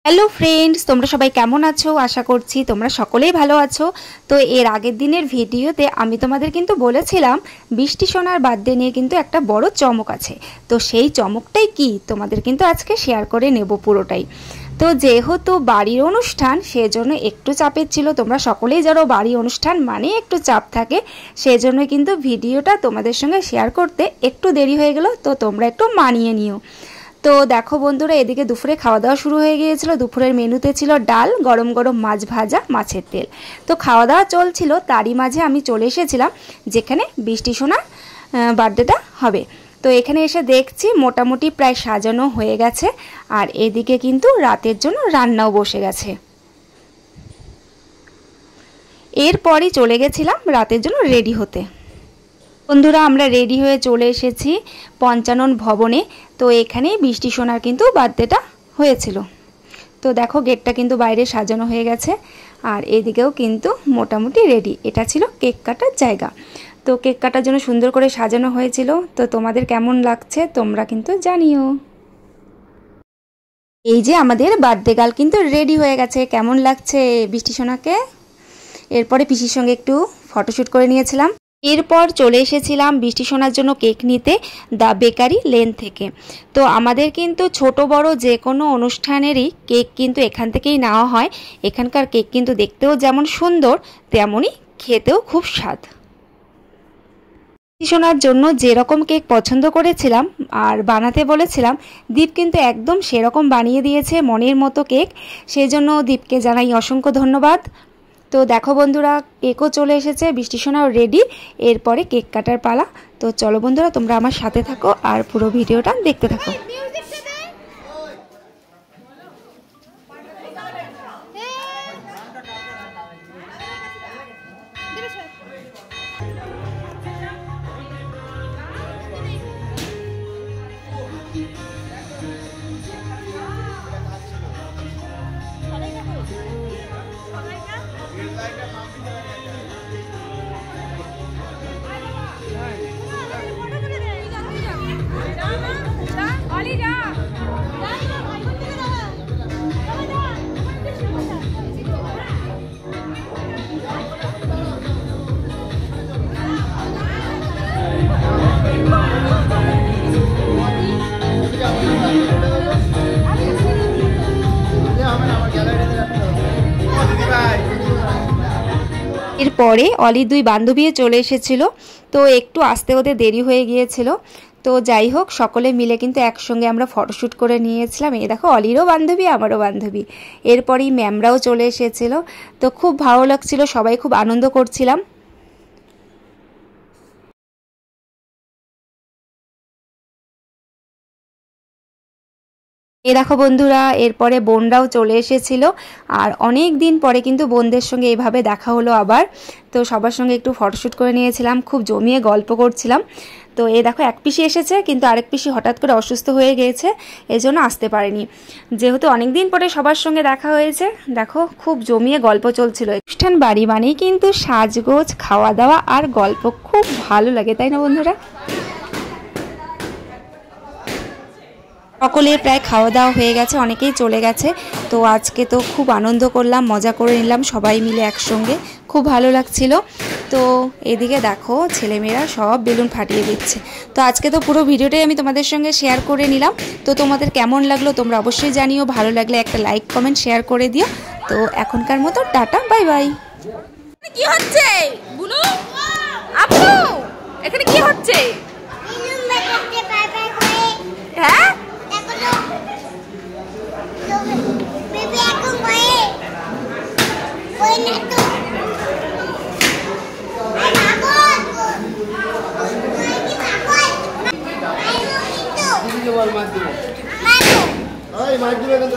Hello friends, তোমরা সবাই কেমন আছো? আশা করছি তোমরা সকলেই ভালো আছো। তো এর আগের দিনের ভিডিওতে আমি তোমাদের কিন্তু বলেছিলাম বৃষ্টি সোনার বার্থডে নিয়ে কিন্তু একটা বড় চমক আছে। তো সেই চমকটাই কি তোমাদের কিন্তু আজকে শেয়ার করে নেব পুরোটাই। তো যেহেতু বাড়ির অনুষ্ঠান সেজন্য একটু চাপের ছিল। তোমরা সকলেই জানো বাড়ির অনুষ্ঠান মানে একটু চাপ থাকে, সেজন্য কিন্তু ভিডিওটা তোমাদের সঙ্গে শেয়ার করতে একটু দেরি হয়ে গেল। তো তোমরা একটু মানিয়ে নিও। তো দেখো বন্ধুরা, এদিকে দুপুরে খাওয়া দাওয়া শুরু হয়ে গিয়েছিল। দুপুরের মেনুতে ছিল ডাল, গরম গরম মাছ ভাজা, মাছের তেল। তো খাওয়া দাওয়া চলছিল, তারই মাঝে আমি চলে এসেছিলাম যেখানে বৃষ্টি সোনার বার্থডেটা হবে। তো এখানে এসে দেখছি মোটামুটি প্রায় সাজানো হয়ে গেছে, আর এদিকে কিন্তু রাতের জন্য রান্নাও বসে গেছে। এরপরই চলে গেছিলাম রাতের জন্য রেডি হতে। বন্ধুরা, আমরা রেডি হয়ে চলে এসেছি পঞ্চানন ভবনে। তো এখানেই বৃষ্টি সোনার কিন্তু বার্থডেটা হয়েছিল। তো দেখো গেটটা কিন্তু বাইরে সাজানো হয়ে গেছে, আর এদিকেও কিন্তু মোটামুটি রেডি। এটা ছিল কেক কাটার জায়গা। তো কেক কাটার জন্য সুন্দর করে সাজানো হয়েছিল। তো তোমাদের কেমন লাগছে তোমরা কিন্তু জানিও। এই যে আমাদের বার্থডে গার্ল কিন্তু রেডি হয়ে গেছে। কেমন লাগছে বৃষ্টি সোনাকে? এরপরে পিসির সঙ্গে একটু ফটোশ্যুট করে নিয়েছিলাম। এরপর চলে এসেছিলাম বৃষ্টি সোনার জন্য কেক নিতে দ্য বেকারি লেন থেকে। তো আমাদের কিন্তু ছোট বড় যে কোনো অনুষ্ঠানেরই কেক কিন্তু এখান থেকেই নেওয়া হয়। এখানকার কেক কিন্তু দেখতেও যেমন সুন্দর তেমনই খেতেও খুব স্বাদ। বৃষ্টি সোনার জন্য যেরকম কেক পছন্দ করেছিলাম আর বানাতে বলেছিলাম, দীপ কিন্তু একদম সেরকম বানিয়ে দিয়েছে, মনের মতো কেক। সেই জন্য দীপকে জানাই অসংখ্য ধন্যবাদ। তো দেখো বন্ধুরা, কেকও চলে এসেছে, বৃষ্টি সোনাও রেডি। এরপরে কেক কাটার পালা। তো চলো বন্ধুরা, তোমরা আমার সাথে থাকো আর পুরো ভিডিওটা দেখতে থাকো। এরপরে অলির দুই বান্ধবীও চলে এসেছিল। তো একটু আসতে ওদের দেরি হয়ে গিয়েছিল। তো যাই হোক, সকলে মিলে কিন্তু একসঙ্গে আমরা ফটোশ্যুট করে নিয়েছিলাম। এই দেখো অলিরও বান্ধবী, আমারও বান্ধবী। এরপরেই ম্যামরাও চলে এসেছিল। তো খুব ভালো লাগছিল, সবাই খুব আনন্দ করছিলাম। এ দেখো বন্ধুরা, এরপরে বোনরাও চলে এসেছিল। আর অনেক দিন পরে কিন্তু বোনদের সঙ্গে এভাবে দেখা হলো আবার। তো সবার সঙ্গে একটু ফটোশ্যুট করে নিয়েছিলাম, খুব জমিয়ে গল্প করছিলাম। তো এই দেখো এক পিসি এসেছে, কিন্তু আরেক পিসি হঠাৎ করে অসুস্থ হয়ে গিয়েছে, এজন্য আসতে পারেনি। যেহেতু অনেক দিন পরে সবার সঙ্গে দেখা হয়েছে, দেখো খুব জমিয়ে গল্প চলছিল। অনুষ্ঠান বাড়ি মানেই কিন্তু সাজগোজ, খাওয়া দাওয়া আর গল্প, খুব ভালো লাগে, তাই না বন্ধুরা? সকলের প্রায় খাওয়া দাওয়া হয়ে গেছে, অনেকেই চলে গেছে। তো আজকে তো খুব আনন্দ করলাম, মজা করে নিলাম সবাই মিলে একসঙ্গে, খুব ভালো লাগছিল। তো এদিকে দেখো ছেলেমেয়েরা সব বেলুন ফাটিয়ে দিচ্ছে। তো আজকে তো পুরো ভিডিওটাই আমি তোমাদের সঙ্গে শেয়ার করে নিলাম। তো তোমাদের কেমন লাগলো তোমরা অবশ্যই জানিও। ভালো লাগলে একটা লাইক কমেন্ট শেয়ার করে দিও। তো এখনকার মতো টাটা, বাই বাই। কি হচ্ছে বুনু? আপু এখানে কি হচ্ছে? হ্যাঁ মাছ দিবে, মাছ দিবে কিন্তু